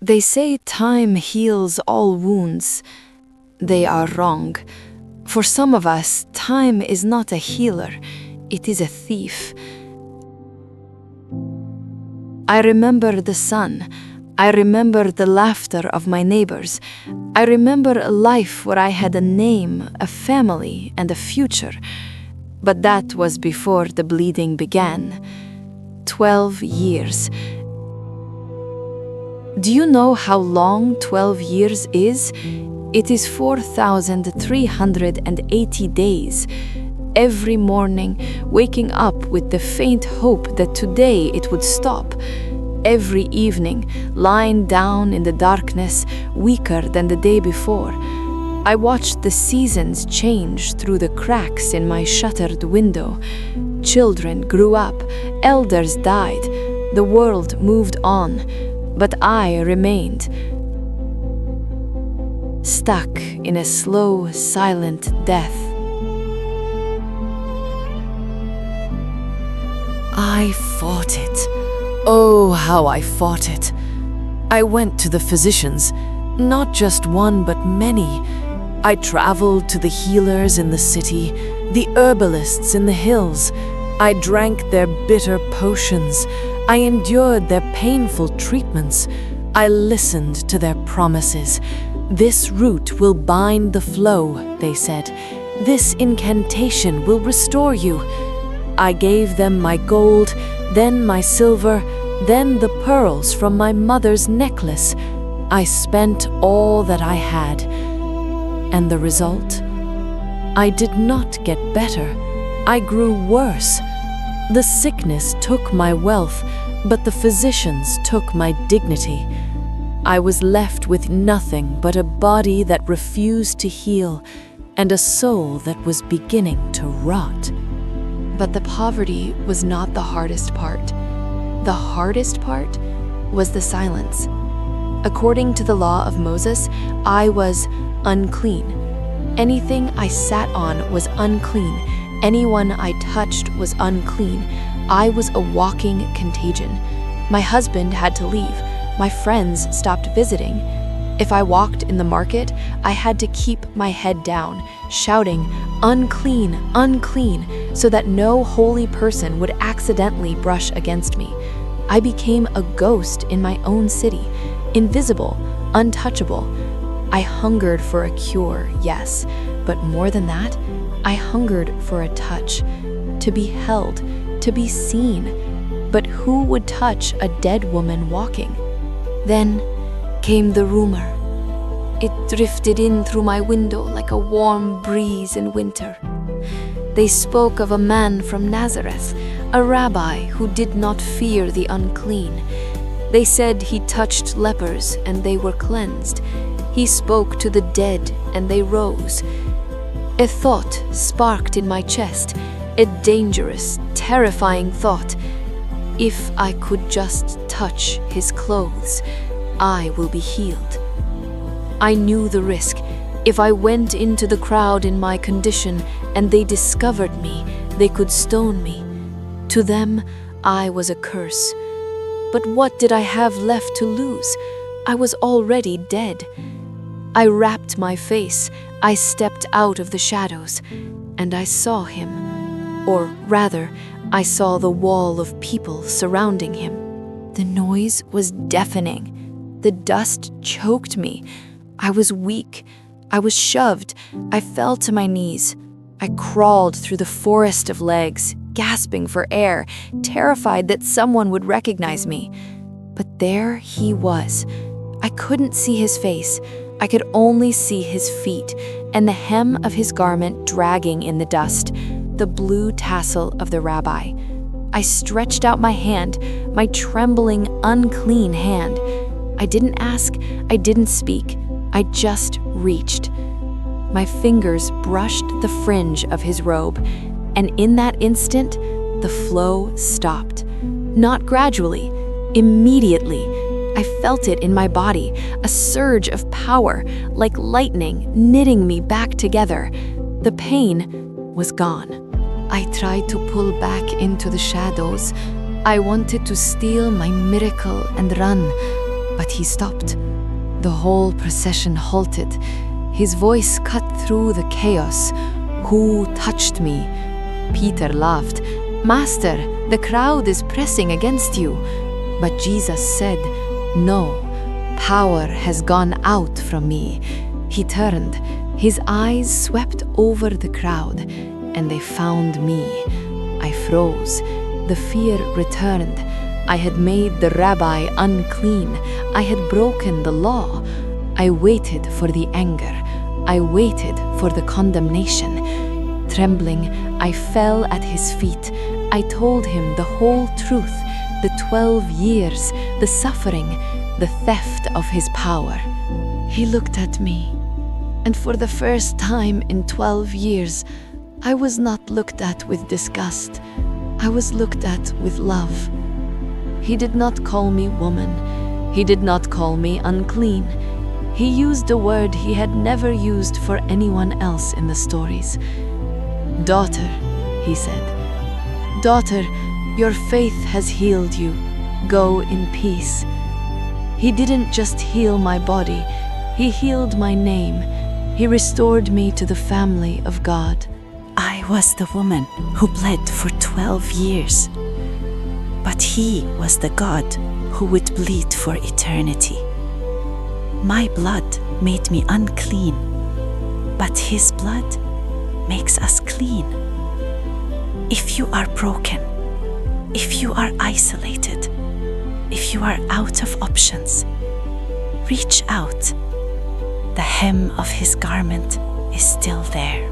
They say time heals all wounds. They are wrong. For some of us, time is not a healer, it is a thief. I remember the sun. I remember the laughter of my neighbors. I remember a life where I had a name, a family, and a future. But that was before the bleeding began. 12 years. Do you know how long 12 years is? It is 4,380 days. Every morning, waking up with the faint hope that today it would stop. Every evening, lying down in the darkness, weaker than the day before. I watched the seasons change through the cracks in my shuttered window. Children grew up, elders died, the world moved on, but I remained. Stuck in a slow, silent death. I fought it. Oh, how I fought it. I went to the physicians, not just one but many. I traveled to the healers in the city, the herbalists in the hills. I drank their bitter potions. I endured their painful treatments. I listened to their promises. This root will bind the flow, they said. This incantation will restore you. I gave them my gold, then my silver, then the pearls from my mother's necklace. I spent all that I had. And the result? I did not get better. I grew worse. The sickness took my wealth, but the physicians took my dignity. I was left with nothing but a body that refused to heal and a soul that was beginning to rot. But the poverty was not the hardest part. The hardest part was the silence. According to the law of Moses, I was unclean. Anything I sat on was unclean. Anyone I touched was unclean. I was a walking contagion. My husband had to leave. My friends stopped visiting. If I walked in the market, I had to keep my head down, shouting, "Unclean, unclean," so that no holy person would accidentally brush against me. I became a ghost in my own city, invisible, untouchable. I hungered for a cure, yes, but more than that, I hungered for a touch, to be held, to be seen. But who would touch a dead woman walking? Then came the rumor. It drifted in through my window like a warm breeze in winter. They spoke of a man from Nazareth, a rabbi who did not fear the unclean. They said he touched lepers and they were cleansed. He spoke to the dead and they rose. A thought sparked in my chest, a dangerous, terrifying thought. If I could just touch his clothes, I will be healed. I knew the risk. If I went into the crowd in my condition and they discovered me, they could stone me. To them, I was a curse. But what did I have left to lose? I was already dead. I wrapped my face, I stepped out of the shadows, and I saw him. Or rather, I saw the wall of people surrounding him. The noise was deafening. The dust choked me. I was weak. I was shoved. I fell to my knees. I crawled through the forest of legs, gasping for air, terrified that someone would recognize me. But there he was. I couldn't see his face. I could only see his feet and the hem of his garment dragging in the dust, the blue tassel of the rabbi. I stretched out my hand, my trembling, unclean hand. I didn't ask, I didn't speak, I just reached. My fingers brushed the fringe of his robe, and in that instant, the flow stopped. Not gradually, immediately. I felt it in my body, a surge of power, like lightning knitting me back together. The pain was gone. I tried to pull back into the shadows. I wanted to steal my miracle and run. But he stopped. The whole procession halted. His voice cut through the chaos. "Who touched me?" Peter laughed. "Master, the crowd is pressing against you." But Jesus said, "No, power has gone out from me." He turned. His eyes swept over the crowd, and they found me. I froze. The fear returned. I had made the rabbi unclean. I had broken the law. I waited for the anger. I waited for the condemnation. Trembling, I fell at his feet. I told him the whole truth, the 12 years, the suffering, the theft of his power. He looked at me, and for the first time in 12 years, I was not looked at with disgust. I was looked at with love. He did not call me woman. He did not call me unclean. He used a word he had never used for anyone else in the stories. "Daughter," he said. "Daughter, your faith has healed you. Go in peace." He didn't just heal my body. He healed my name. He restored me to the family of God. I was the woman who bled for 12 years. But he was the God who would bleed for eternity. My blood made me unclean, but his blood makes us clean. If you are broken, if you are isolated, if you are out of options, reach out. The hem of his garment is still there.